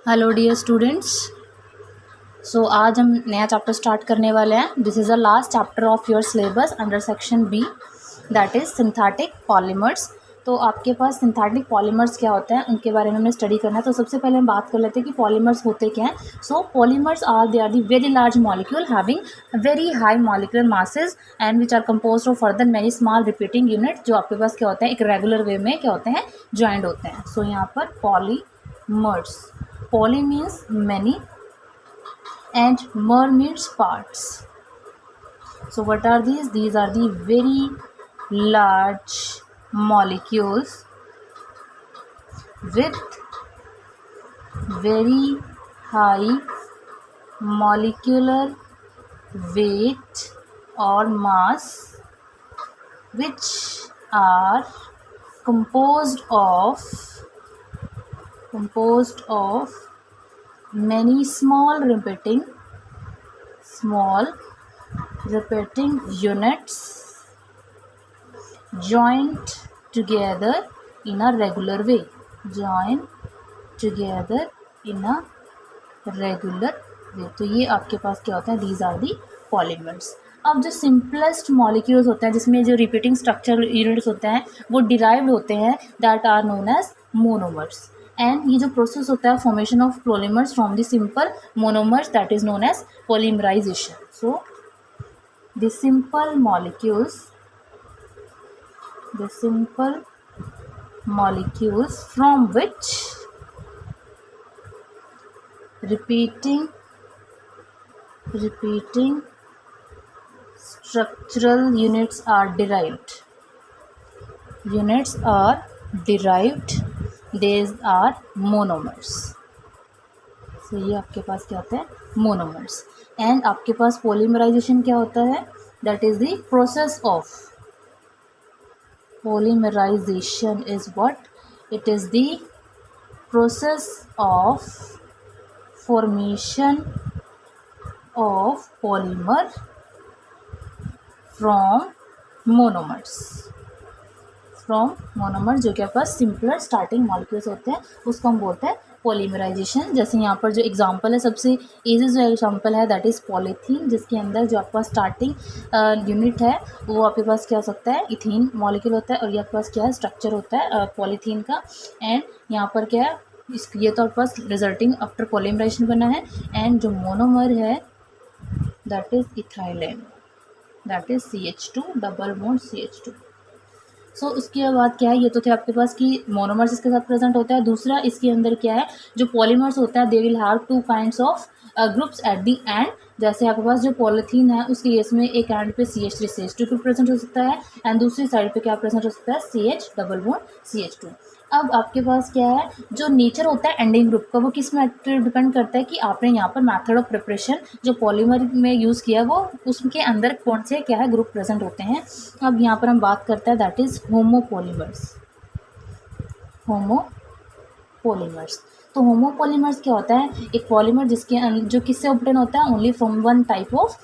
Hello dear students. आज हम नया चैप्टर स्टार्ट करने वाले हैं। This is the last chapter of your syllabus under section B, that is synthetic polymers. तो आपके पास सिंथेटिक पॉलीमर्स क्या होते हैं उनके बारे में हमें स्टडी करना है। तो सबसे पहले हम बात कर लेते हैं कि पॉलीमर्स होते क्या हैं। So polymers are the very large molecule having very high molecular masses and which are composed of further many small repeating unit, जो आपके पास क्या होते हैं एक रेगुलर वे में क्या होते हैं ज्वाइंट होते हैं। सो यहाँ पर polymers, poly means many and mer means parts. So what are these? These are the very large molecules with very high molecular weight or mass, which are composed of many small repeating units joined together in a regular way. तो ये आपके पास क्या होता है, these are the polymers. अब जो simplest molecules होते हैं जिसमें जो रिपीटिंग स्ट्रक्चर यूनिट्स होते हैं वो डिराइव्ड होते हैं, that are known as monomers. And ये जो प्रोसेस होता है formation of polymers from the simple monomers, that is known as polymerization. So the simple molecules from which repeating structural units are derived. These are monomers. So ये आपके पास क्या होता है, monomers. And आपके पास polymerization क्या होता है, that is the process of polymerization is what? It is the process of formation of polymer from monomers. जो कि आपके पास सिंपलर स्टार्टिंग मॉलिक्यूल्स होते हैं उसको हम बोलते हैं पॉलीमराइजेशन. जैसे यहाँ पर जो एग्जांपल है, सबसे इजी जो एग्जांपल है दैट इज़ पॉलीथीन, जिसके अंदर जो आपके पास स्टार्टिंग यूनिट है वो आपके पास क्या हो सकता है, इथीन मॉलिक्यूल होता है. और ये आपके पास क्या है, स्ट्रक्चर होता है पॉलीथीन का. एंड यहाँ पर क्या है, ये तो आपके पास रिजल्टिंग आफ्टर पॉलीमराइजेशन बना है. एंड जो मोनोमर है that is ethylene, that is CH2 double bond CH2. So उसके बाद क्या है, ये तो थे आपके पास कि मोनोमर्स इसके साथ प्रेजेंट होता है. दूसरा इसके अंदर क्या है, जो पॉलीमर्स होता है they will have two kinds of groups at the and. जैसे आपके पास जो पॉलीथीन है उसके केस में एक एंड पे CH3 CH2 ग्रुप प्रेजेंट हो सकता है एंड दूसरी साइड पे क्या प्रेजेंट हो सकता है, CH डबल बॉन्ड CH2. अब आपके पास क्या है, जो नेचर होता है एंडिंग ग्रुप का वो किस में डिपेंड करता है कि आपने यहाँ पर मेथड ऑफ प्रिपरेशन जो पॉलीमर में यूज़ किया वो उसके अंदर कौन से क्या है ग्रुप प्रेजेंट होते हैं. अब यहाँ पर हम बात करते हैं दैट इज़ होमोपॉलीमर्स. तो होमोपॉलीमर्स क्या होता है, एक पॉलीमर जिसके जो किससे ऑब्टेन होता है, only from one type of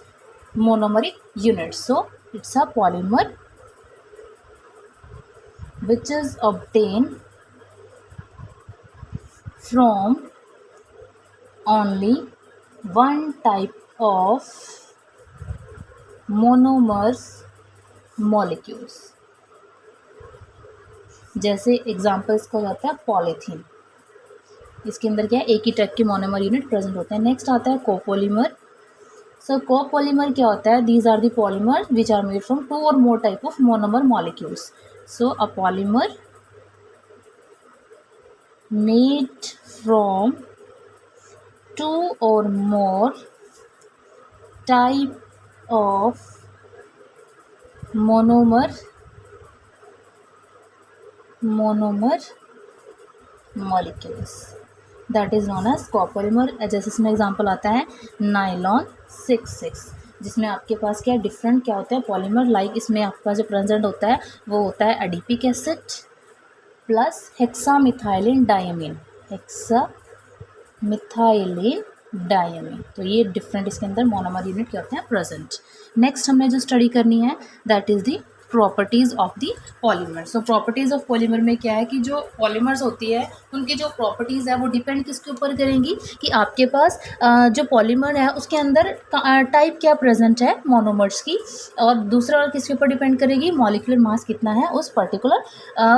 monomeric unit. So it's a polymer which is obtained from only one type of monomers molecules. जैसे एग्जाम्पल्स का जाता है पॉलीथीन, इसके अंदर क्या है एक ही टाइप के मोनोमर यूनिट प्रेजेंट होते हैं. नेक्स्ट आता है कोपॉलीमर. सो कोपॉलीमर क्या होता है, these are the polymer which are made from 2 or more type of monomer molecules. So a polymer made from 2 or more type of monomer molecules, that is known as copolymer. जैसे इसमें example आता है nylon 6,6, जिसमें आपके पास क्या different क्या होता है पॉलीमर. लाइक इसमें आपके पास जो प्रेजेंट होता है वो होता है adipic acid plus hexamethylene diamine. तो ये डिफरेंट इसके अंदर मोनोमर यूनिट क्या होते हैं प्रेजेंट. नेक्स्ट हमने जो स्टडी करनी है that is the properties of the polymer. So properties of polymer में क्या है कि जो पॉलीमर्स होती है उनकी जो प्रॉपर्टीज़ है वो डिपेंड किसके ऊपर करेंगी कि आपके पास जो पॉलीमर है उसके अंदर टाइप क्या प्रेजेंट है मोनोमर्स की, और दूसरा और किसके ऊपर डिपेंड करेगी, मॉलिक्यूलर मास कितना है उस पर्टिकुलर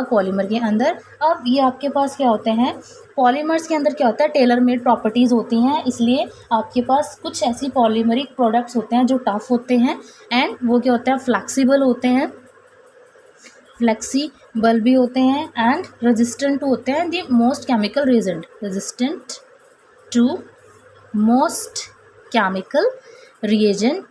पॉलीमर के अंदर। अब ये आपके पास क्या होते हैं, पॉलीमर्स के अंदर क्या होता है, टेलर मेड प्रॉपर्टीज़ होती हैं, इसलिए आपके पास कुछ ऐसी पॉलीमरिक प्रोडक्ट्स होते हैं जो टफ होते हैं एंड वो क्या होता है, फ्लेक्सिबल होते हैं, फ्लेक्सिबल भी होते हैं एंड रेजिस्टेंट होते हैं the most chemical reagent, resistant to most chemical reagent.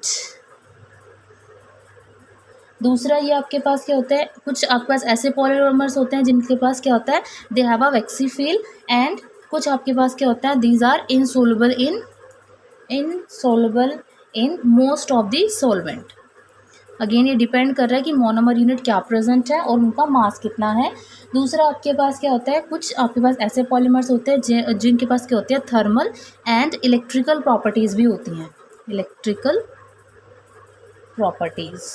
दूसरा ये आपके पास क्या होता है, कुछ आपके पास ऐसे पॉलीमर्स होते हैं जिनके पास क्या होता है, they have a waxy feel, and कुछ आपके पास क्या होता है, these are insoluble in most of the solvent. Again ये डिपेंड कर रहा है कि मोनोमर यूनिट क्या प्रेजेंट है और उनका मास कितना है। दूसरा आपके पास क्या होता है, कुछ आपके पास ऐसे पॉलीमर्स होते हैं जिनके पास क्या होते हैं, थर्मल एंड इलेक्ट्रिकल प्रॉपर्टीज़ भी होती हैं, इलेक्ट्रिकल प्रॉपर्टीज़।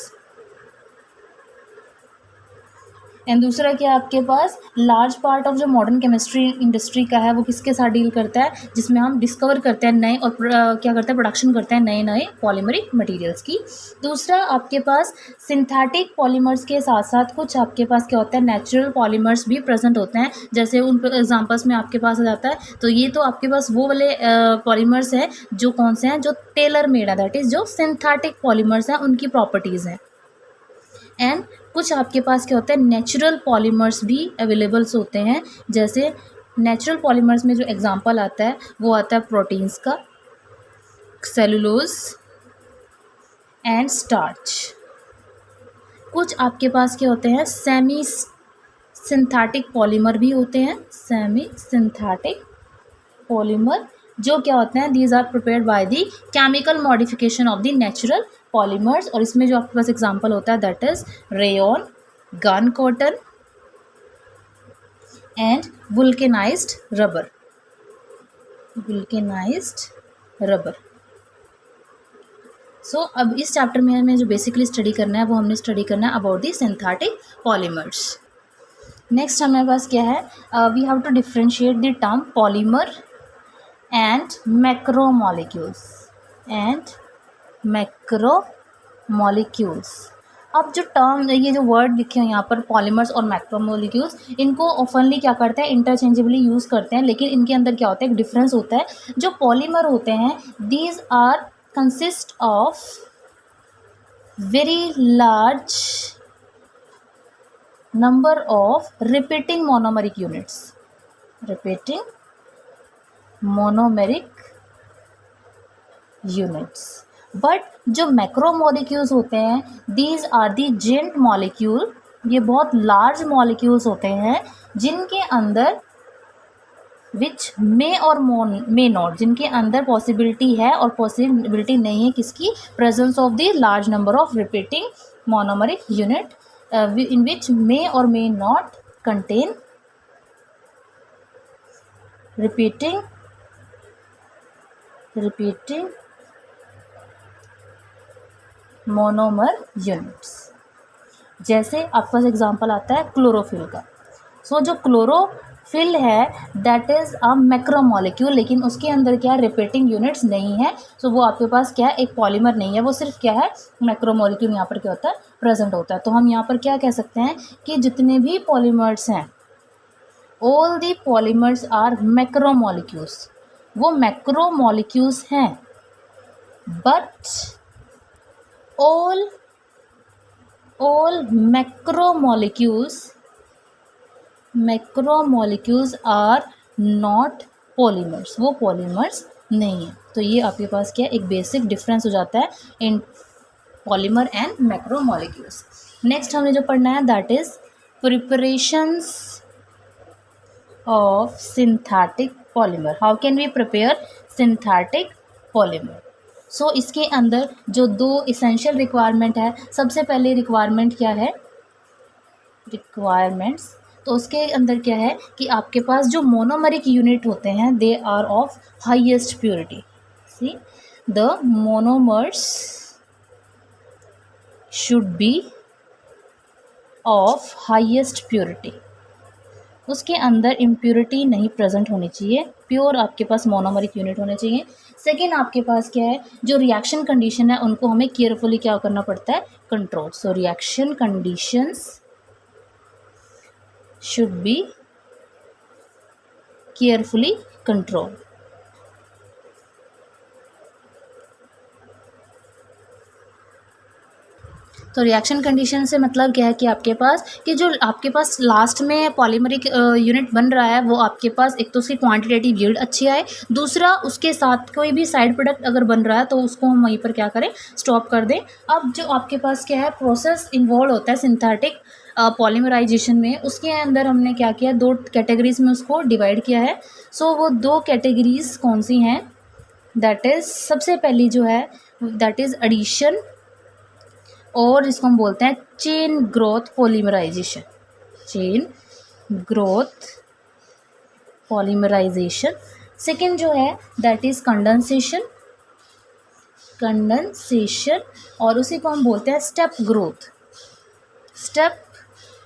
एंड दूसरा क्या आपके पास, लार्ज पार्ट ऑफ जो मॉडर्न केमिस्ट्री इंडस्ट्री का है वो किसके साथ डील करता है, जिसमें हम डिस्कवर करते हैं नए और क्या करते हैं, प्रोडक्शन करते हैं नए नए पॉलीमरिक मटेरियल्स की। दूसरा आपके पास सिंथेटिक पॉलीमर्स के साथ साथ कुछ आपके पास क्या होता है, नेचुरल पॉलीमर्स भी प्रेजेंट होते हैं, जैसे उन एग्जाम्पल्स में आपके पास आ जाता है। तो ये तो आपके पास वो वाले पॉलीमर्स हैं जो कौन से हैं, जो टेलर मेड है, दैट इज़ जो सिंथेटिक पॉलीमर्स हैं उनकी प्रॉपर्टीज़ हैं। एंड कुछ आपके पास क्या होता है, नेचुरल पॉलीमर्स भी अवेलेबल्स होते हैं, जैसे नेचुरल पॉलीमर्स में जो एग्जांपल आता है वो आता है प्रोटीन्स का, सेलुलोज एंड स्टार्च। कुछ आपके पास क्या होते हैं, सेमी सिंथेटिक पॉलीमर भी होते हैं, सेमी सिंथेटिक पॉलीमर जो क्या होते हैं, these are prepared by the chemical modification of the natural polymers. और इसमें जो आपके पास एग्जांपल होता है that is rayon, gun cotton and vulcanised rubber, vulcanised rubber. So अब इस चैप्टर में हमें जो बेसिकली स्टडी करना है वो हमने स्टडी करना है about the synthetic polymers. Next हमारे पास क्या है, we have to differentiate the term polymer and macromolecules अब जो टर्म, ये जो वर्ड लिखे हैं यहाँ पर पॉलीमर्स और मैक्रोमोलिक्यूल्स, इनको ऑफनली क्या करते हैं, इंटरचेंजेबली यूज़ करते हैं, लेकिन इनके अंदर क्या होता है, एक डिफरेंस होता है। जो पॉलीमर होते हैं these are consist of very large number of repeating monomeric units, but जो मैक्रोमोलिक्यूल्स होते हैं these are the giant molecule, ये बहुत लार्ज मॉलिक्यूल्स होते हैं जिनके अंदर विच मे और मे नॉट, जिनके अंदर पॉसिबिलिटी है और पॉसिबिलिटी नहीं है किसकी, presence of the large number of repeating monomeric unit in which may or may not contain repeating monomer units। जैसे आपके पास एग्जांपल आता है क्लोरोफिल का। सो जो क्लोरोफिल है दैट इज़ अ मैक्रोमोलिक्यूल, लेकिन उसके अंदर क्या है, रिपीटिंग यूनिट्स नहीं है। सो वो आपके पास क्या है, एक पॉलीमर नहीं है, वो सिर्फ क्या है, मैक्रोमोलिक्यूल यहाँ पर क्या होता है, प्रेजेंट होता है। तो हम यहाँ पर क्या कह सकते हैं कि जितने भी पॉलीमर्स हैं, all the polymers are macromolecules, वो मैक्रोमोलिक्यूल्स हैं, but all macromolecules are not polymers, वो polymers नहीं है। तो ये आपके पास क्या, एक बेसिक डिफरेंस हो जाता है in polymer and macromolecules. Next हमें जो पढ़ना है that is preparations of synthetic polymer. How can we prepare synthetic polymer. So इसके अंदर जो दो इसेंशियल रिक्वायरमेंट है, सबसे पहले रिक्वायरमेंट क्या है, रिक्वायरमेंट्स, तो उसके अंदर क्या है कि आपके पास जो मोनोमरिक यूनिट होते हैं they are of highest purity. See the monomers should be of highest purity, उसके अंदर इम्प्योरिटी नहीं प्रेजेंट होनी चाहिए, प्योर आपके पास मोनोमरिक यूनिट होने चाहिए। सेकेंड आपके पास क्या है, जो रिएक्शन कंडीशन है उनको हमें केयरफुली क्या करना पड़ता है, control. So reaction conditions should be carefully control. तो रिएक्शन कंडीशन से मतलब क्या है कि आपके पास कि जो आपके पास लास्ट में पॉलीमरिक यूनिट बन रहा है वो आपके पास एक तो उसकी क्वांटिटेटिव यील्ड अच्छी आए, दूसरा उसके साथ कोई भी साइड प्रोडक्ट अगर बन रहा है तो उसको हम वहीं पर क्या करें, स्टॉप कर दें। अब जो आपके पास क्या है प्रोसेस इन्वॉल्व होता है सिंथेटिक पॉलीमराइजेशन में, उसके अंदर हमने क्या किया, दो कैटेगरीज में उसको डिवाइड किया है। सो वो दो कैटेगरीज कौन सी हैं, दैट इज़ सबसे पहली जो है दैट इज़ एडिशन, और इसको हम बोलते हैं chain growth polymerization, chain growth polymerization. Second जो है दैट इज़ कंडेंसेशन, कंडेंसेशन, और उसी को हम बोलते हैं step growth, step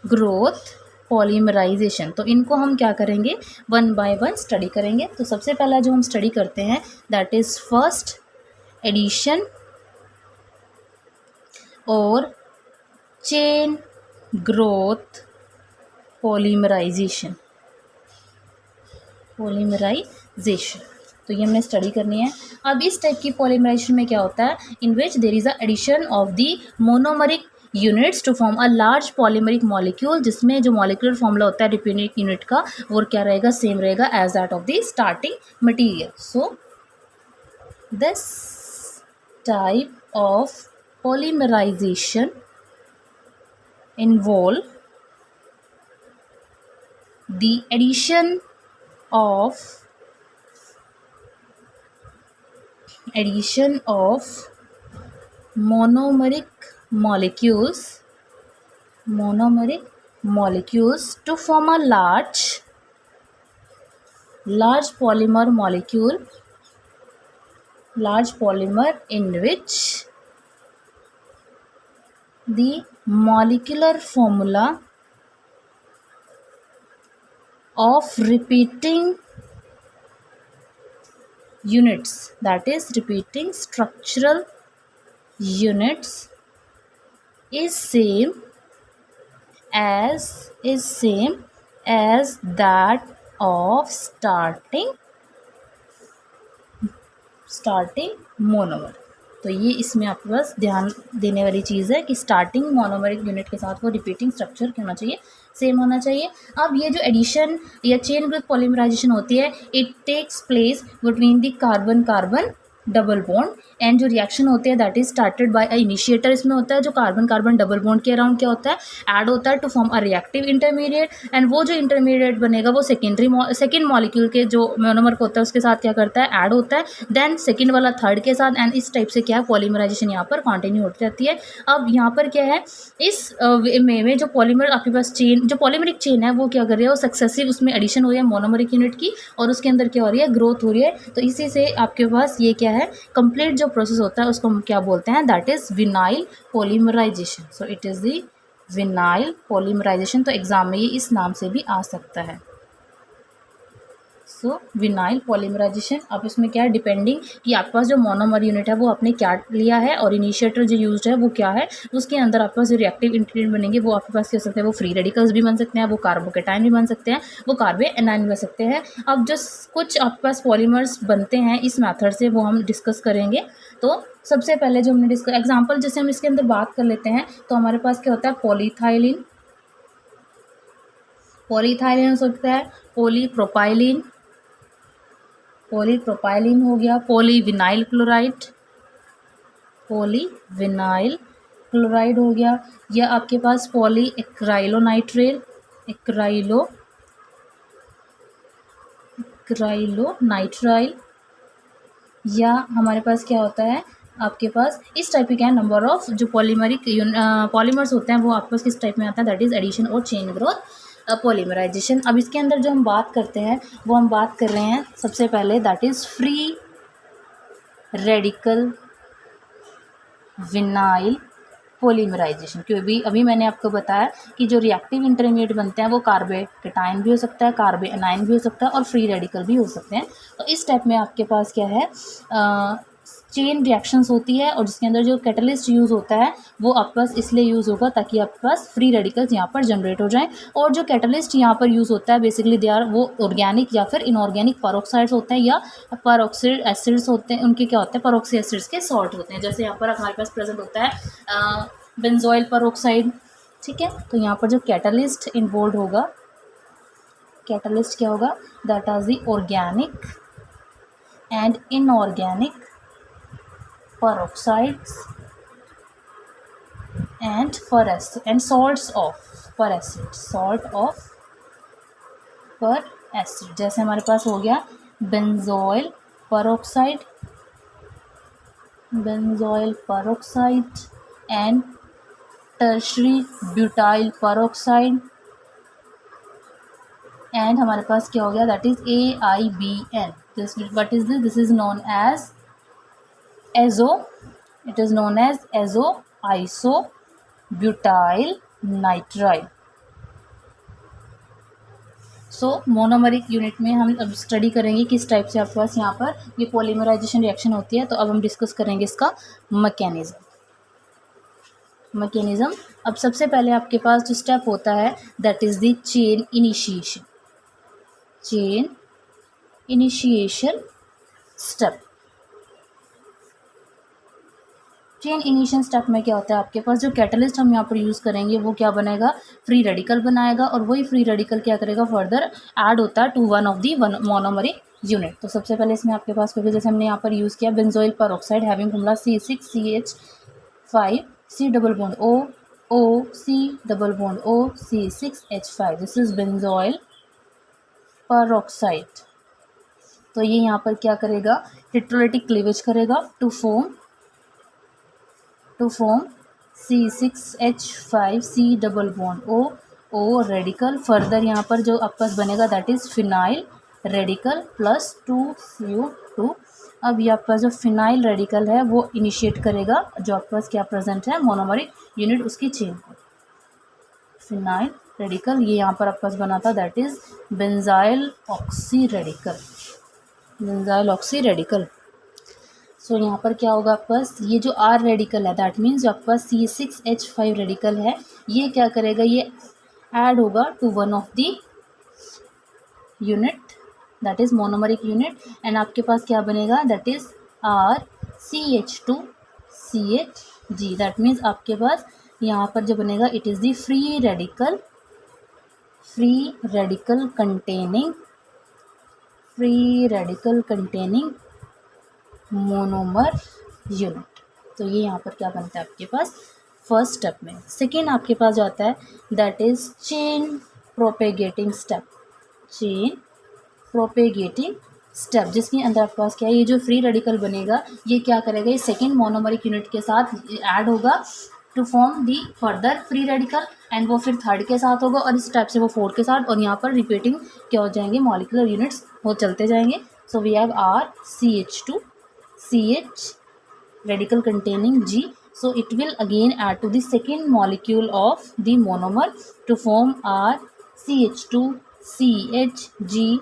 growth polymerization. तो इनको हम क्या करेंगे, वन बाय वन स्टडी करेंगे। तो सबसे पहला जो हम स्टडी करते हैं दैट इज़ फर्स्ट एडिशन और चेन ग्रोथ पॉलीमराइजेशन, पॉलीमराइजेशन। तो ये हमने स्टडी करनी है। अब इस टाइप की पॉलीमराइजेशन में क्या होता है, in which there is a addition of the monomeric units to form a large polymeric molecule, जिसमें जो मॉलिक्यूलर फॉर्मूला होता है रिपीटेड यूनिट का वो क्या रहेगा, सेम रहेगा as that of the starting material. So this type of polymerization involve the addition of monomeric molecules to form a large polymer molecule, large polymer in which the molecular formula of repeating units, that is repeating structural units, is same as that of starting monomer। तो ये इसमें आपके पास ध्यान देने वाली चीज़ है कि starting मोनोमरिक unit के साथ वो रिपीटिंग स्ट्रक्चर क्या होना चाहिए, सेम होना चाहिए। अब ये जो एडिशन या चेन ग्रोथ पॉलीमराइजेशन होती है, it takes place between the carbon carbon double bond, and जो रिएक्शन होते हैं that is started by a initiator, इसमें होता है जो कार्बन कार्बन डबल बॉन्ड के अराउंड क्या होता है, ऐड होता है to form a reactive intermediate, and वो जो इंटरमीडिएट बनेगा वो सेकेंड मॉलिक्यूल के जो मोनोमर होता है उसके साथ क्या करता है, ऐड होता है, देन सेकेंड वाला थर्ड के साथ, एंड इस टाइप से क्या है पॉलीमराइजेशन यहाँ पर कंटिन्यू होती रहती है। अब यहाँ पर क्या है, इस में जो पॉलीमर आपके पास चेन, जो पॉलीमरिक चेन है वो क्या कर रही है, वो सक्सेसिव उसमें एडिशन हो रही है मोनोमरिक यूनिट की, और उसके अंदर क्या हो रही है, ग्रोथ हो रही है। तो इसी से आपके पास ये क्या है, कंप्लीट जो प्रोसेस होता है उसको हम क्या बोलते हैं, that is vinyl polymerization. So it is the vinyl polymerization. तो एग्जाम में ये इस नाम से भी आ सकता है। So vinyl polymerization. अब इसमें क्या है, डिपेंडिंग कि आपके पास जो मोनोमर यूनिट है वो आपने क्या लिया है और इनिशिएटर जो यूज्ड है वो क्या है, उसके अंदर आपके पास जो रिएक्टिव इंग्रेडिएंट बनेंगे वो आपके पास क्या हो सकते हैं, वो फ्री रेडिकल्स भी बन सकते हैं, वो कार्बोकेटाइन भी बन सकते हैं, वो कार्बोएनाइन बन सकते हैं। अब जो कुछ आपके पास पॉलीमर्स बनते हैं इस मैथड से वो हम डिस्कस करेंगे। तो सबसे पहले जो हमने डिस्कस एग्जाम्पल जैसे हम इसके अंदर बात कर लेते हैं, तो हमारे पास क्या होता है, पॉलीथाइलिन, पॉलीथाइलिन हो सकता है, पॉलीप्रोपाइलिन, पॉलीप्रोपाइलिन हो गया, पॉलीविनाइल क्लोराइड, पॉलीविनाइल क्लोराइड हो गया, या आपके पास पॉली एक्राइलोनाइट्रेल, एक्राइलोनाइट्राइल, या हमारे पास क्या होता है, आपके पास इस टाइप के क्या है, नंबर ऑफ जो पॉलीमर्स होते हैं वो आपके पास किस टाइप में आता है, दैट इज एडिशन और चेन ग्रोथ पॉलीमराइजेशन। अब इसके अंदर जो हम बात करते हैं वो हम बात कर रहे हैं सबसे पहले that is free radical vinyl polymerization, क्योंकि अभी मैंने आपको बताया कि जो रिएक्टिव इंटरमीडिएट बनते हैं वो कार्बोकेटाइन भी हो सकता है, कार्बोएनाइन भी हो सकता है और फ्री रेडिकल भी हो सकते हैं। तो इस स्टेप में आपके पास क्या है, चेन रिएक्शंस होती है और जिसके अंदर जो कैटलिस्ट यूज़ होता है वो आपके पास इसलिए यूज़ होगा ताकि आपके पास फ्री रेडिकल्स यहाँ पर जनरेट हो जाएं। और जो कैटलिस्ट यहाँ पर यूज़ होता है बेसिकली दे आर वो ऑर्गेनिक या फिर इनऑर्गेनिक पेरोक्साइड्स होते हैं या पेरोक्सिड एसिड्स होते हैं, उनके क्या होते हैं पेरोक्सी एसिड्स के सॉल्ट होते हैं। जैसे यहाँ पर हमारे पास प्रेजेंट होता है बेंजोइल पेरोक्साइड, ठीक है। तो यहाँ पर जो कैटलिस्ट इन्वॉल्व होगा, कैटलिस्ट क्या होगा, that are the organic and inorganic peroxides and salts of per acid, salt of per acid। जैसे हमारे पास हो गया benzoyl peroxide and tertiary butyl peroxide and हमारे पास क्या हो गया, that is AIBN। This what is this is known as it is known as isobutyl nitrile। सो मोनोमरिक यूनिट में हम अब स्टडी करेंगे किस टाइप से आपके पास यहाँ पर ये पॉलीमराइजेशन रिएक्शन होती है। तो अब हम डिस्कस करेंगे इसका मैकेनिज्म। अब सबसे पहले आपके पास जो स्टेप होता है that is the chain initiation step. Chain initiation step में क्या होता है, आपके पास जो कैटलिस्ट हम यहाँ पर यूज़ करेंगे वो क्या बनेगा, फ्री रेडिकल बनाएगा और वही फ्री रेडिकल क्या करेगा, फर्दर ऐड होता है to one of the monomeric unit. तो सबसे पहले इसमें आपके पास क्योंकि जैसे हमने यहाँ पर यूज़ किया benzoyl peroxide having formula C6CH5 C double bond O C double bond O C6H5, this is benzoyl peroxide. तो ये यहाँ पर क्या करेगा, इलेक्ट्रोलाइटिक क्लीवेज करेगा to form C6H5 C double bond O radical. Further यहाँ पर जो आपके पास बनेगा that is phenyl radical plus 2CO2। अब ये आपके पास जो फिनाइल रेडिकल है वो इनिशिएट करेगा जो आपके पास क्या प्रेजेंट है मोनोमरिक यूनिट उसकी चेन को। फिनाइल रेडिकल ये यहाँ पर आपके पास बना था that is benzyloxy radical. So यहाँ पर क्या होगा आपके पास, ये जो R रेडिकल है दैट मीन्स जो आपके पास C6H5 रेडिकल है ये क्या करेगा, ये ऐड होगा to one of the unit that is monomeric unit and आपके पास क्या बनेगा, that is RCH2CHG। That means आपके पास यहाँ पर जो बनेगा it is the free radical containing monomer unit. तो ये यहाँ पर क्या बनता है आपके पास फर्स्ट स्टेप में। सेकेंड आपके पास जो आता है that is chain propagating step, जिसके अंदर आपके पास क्या है, ये जो फ्री रेडिकल बनेगा ये क्या करेगा, ये सेकेंड मोनोमरिक यूनिट के साथ ऐड होगा to form the further free radical and वो फिर थर्ड के साथ होगा और इस टाइप से वो फोर्थ के साथ और यहाँ पर रिपीटिंग क्या हो जाएंगे, मॉलिक्यूलर यूनिट्स वो चलते जाएंगे। So we have RCH2CH radical containing G, so it will again add to the second molecule of the monomer to form RCH2CHG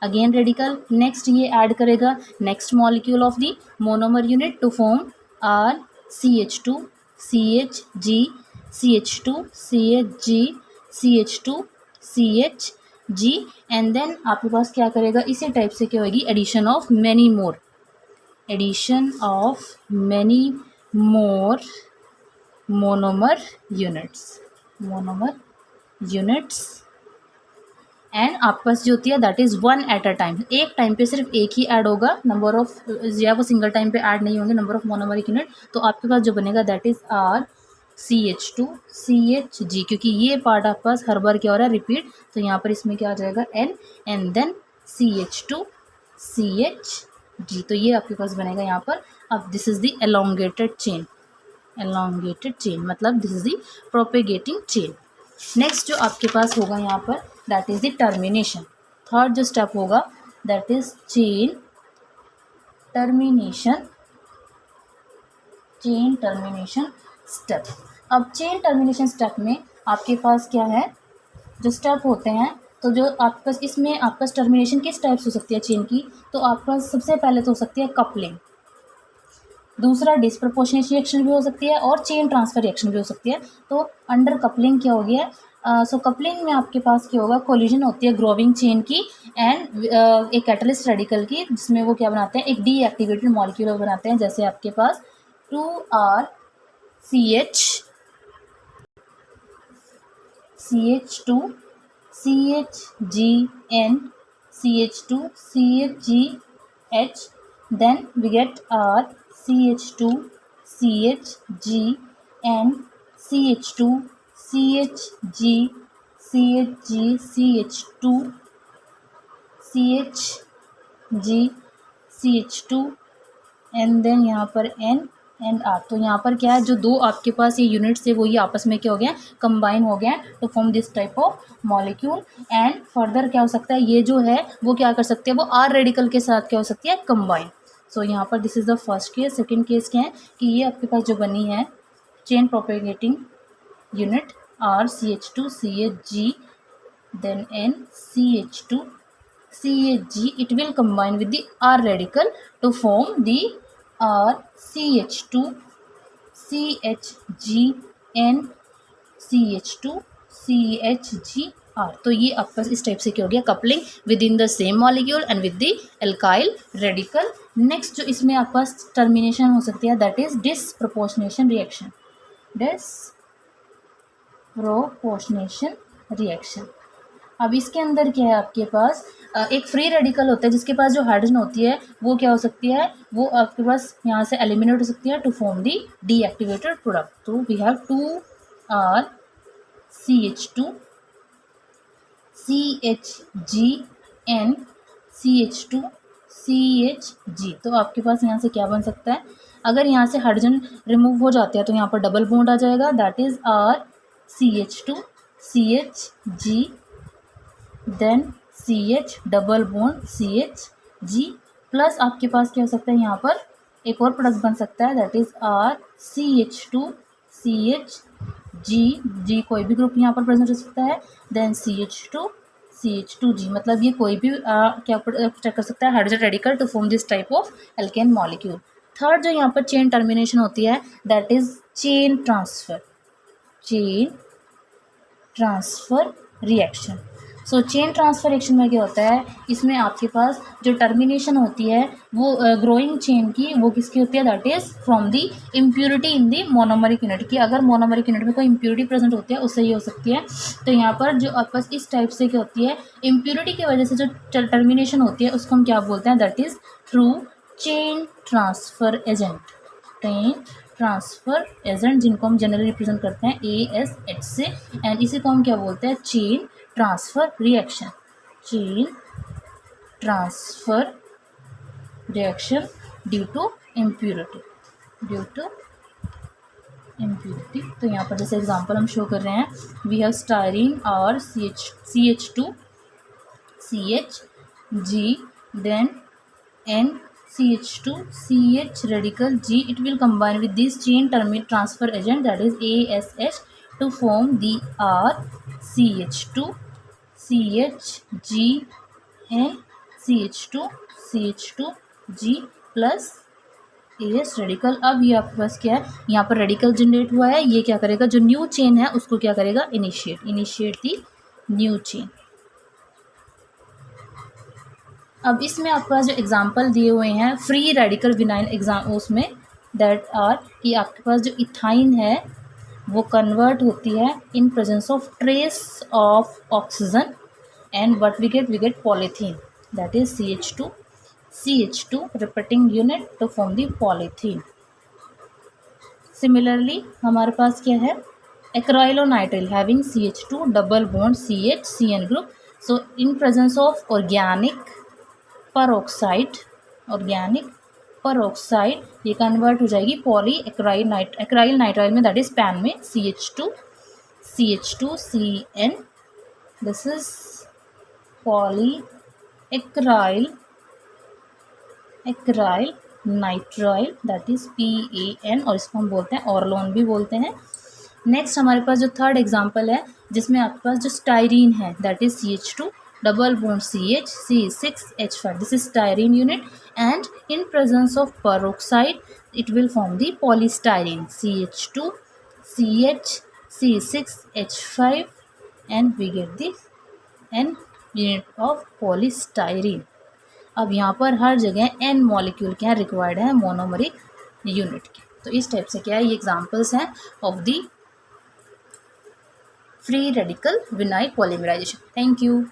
again radical। next ये add करेगा next molecule of the monomer unit to form RCH2CHG CH2CHG and then आपके पास क्या करेगा, इसी type से क्या होगी, addition of many more monomer units and आपके पास जो होती है that is one at a time, एक टाइम पे सिर्फ एक ही ऐड होगा, नंबर ऑफ या वो सिंगल टाइम पे ऐड नहीं होंगे नंबर ऑफ मोनोमरिक यूनिट। तो आपके पास जो बनेगा दैट इज़ RCH2CHG, क्योंकि ये पार्ट आपके पास हर बार क्या हो रहा है, रिपीट। तो यहाँ पर इसमें क्या आ जाएगा N एंड देन CH2CHG। तो ये आपके पास बनेगा यहाँ पर। अब this is the elongated chain मतलब this is the propagating chain. Next जो आपके पास होगा यहाँ पर that is the termination. Third जो स्टेप होगा that is chain termination chain termination step. अब चेन टर्मिनेशन स्टेप में आपके पास क्या है, जो स्टेप होते हैं, तो जो आपके पास इसमें आपके पास टर्मिनेशन किस टाइप से हो सकती है चेन की, तो आपके पास सबसे पहले तो हो सकती है कपलिंग, दूसरा डिस्प्रपोर्शनेट रिएक्शन भी हो सकती है और चेन ट्रांसफर रिएक्शन भी हो सकती है। तो अंडर कपलिंग क्या हो गया, सो कपलिंग में आपके पास क्या होगा, कोलिजन होती है ग्रोविंग चेन की एंड एक कैटलिस्ट रेडिकल की, जिसमें वो क्या बनाते हैं, एक डीएक्टिवेटेड मॉलिक्यूल बनाते हैं, जैसे आपके पास 2RCH CH2 CHGN CH2 CHGH, then we get R CH2 CHGN CH2 CHG CHG CH2 CHG CH2 and then यहाँ पर N एंड R। तो यहाँ पर क्या है, जो दो आपके पास ये यूनिट्स है वो ये आपस में क्या हो गया, कंबाइन हो गया to form this type of molecule. And further क्या हो सकता है, ये जो है वो क्या कर सकते हैं, वो R रेडिकल के साथ क्या हो सकती है, कंबाइन। सो यहाँ पर this is the first case. Second case क्या है कि ये आपके पास जो बनी है chain propagating unit RCH2 CHG then N CH2 CHG, it will combine with the R radical to form the RCH2 CHGN CH2 CHGR। तो ये आपके पास इस टाइप से क्या हो गया, coupling with in the same molecule and with the alkyl radical. Next जो इसमें आपके पास टर्मिनेशन हो सकती है that is disproportionation reaction, disproportionation reaction. अब इसके अंदर क्या है आपके पास, एक फ्री रेडिकल होता है जिसके पास जो हाइड्रोजन होती है वो क्या हो सकती है, वो आपके पास यहाँ से एलिमिनेट हो सकती है to form the deactivated product. तो we have 2RCH2 CHGN CH2 CHG। तो आपके पास यहाँ से क्या बन सकता है, अगर यहाँ से हाइड्रोजन रिमूव हो जाते हैं तो यहाँ पर डबल बॉन्ड आ जाएगा, that is RCH2 CHG then CH double bond CHG plus आपके पास क्या हो सकता है, यहाँ पर एक और प्रोडक्ट बन सकता है that is RCH2 CHG, G कोई भी ग्रुप यहाँ पर प्रेजेंट हो सकता है, देन CH2 मतलब ये कोई भी क्या चेक कर सकता है, hydrogen radical to form this type of alkane molecule. Third जो यहाँ पर चेन टर्मिनेशन होती है that is chain transfer reaction. So chain transfer reaction में क्या होता है, इसमें आपके पास जो टर्मिनेशन होती है वो ग्रोइंग चेन की, वो किसकी होती है, that is from the impurity in the monomeric unit की। अगर मोनोमरिक यूनिट में कोई इम्प्योरिटी प्रेजेंट होती है उससे ये हो सकती है। तो यहाँ पर जो आपके पास इस टाइप से क्या होती है, इम्प्योरिटी की वजह से जो टर्मिनेशन होती है उसको हम क्या बोलते हैं, that is through chain transfer agent, जिनको हम जनरली रिप्रेजेंट करते हैं ASH से, एंड इसी को हम क्या बोलते हैं, chain transfer reaction due to impurity. तो यहाँ पर जैसे एग्जांपल हम शो कर रहे हैं, वी हैव स्टायरीन और CH2 CHG then N CH2 CH radical G, it will combine with this chain transfer agent that is ASH to form the RCH2 CHG and CH2 plus AS radical. अब ये आपके पास क्या है, यहाँ पर radical generate हुआ है, ये क्या करेगा, जो न्यू चेन है उसको क्या करेगा, इनिशिएट दी न्यू चेन। अब इसमें आपके पास जो एग्जांपल दिए हुए हैं फ्री रेडिकल विनाइल एग्जाम उसमें दैट आर कि आपके पास जो इथाइन है वो कन्वर्ट होती है in presence of trace of oxygen and what we get polythene that is CH2 repeating unit to form the polythene. Similarly हमारे पास क्या है, acrylonitrile having CH2 double bond CH CN ग्रुप। So in presence of organic peroxide ये convert हो जाएगी polyacrylonitrile में, that is PAN में CH2 CN, this is polyacrylonitrile that is PAN, और इसको हम बोलते हैं ऑर्लोन भी बोलते हैं। नेक्स्ट हमारे पास जो थर्ड एग्जांपल है जिसमें आपके पास जो स्टायरीन है that is CH2 double bond CH C6H5, this is styrene unit, and in presence of peroxide it will form the polystyrene CH2 CH C6H5 and we get the N unit of polystyrene। अब यहाँ पर हर जगह N molecule क्या required है monomeric unit के। तो इस type से क्या है, ये एग्जांपल्स हैं of the free radical vinyl polymerization. Thank you.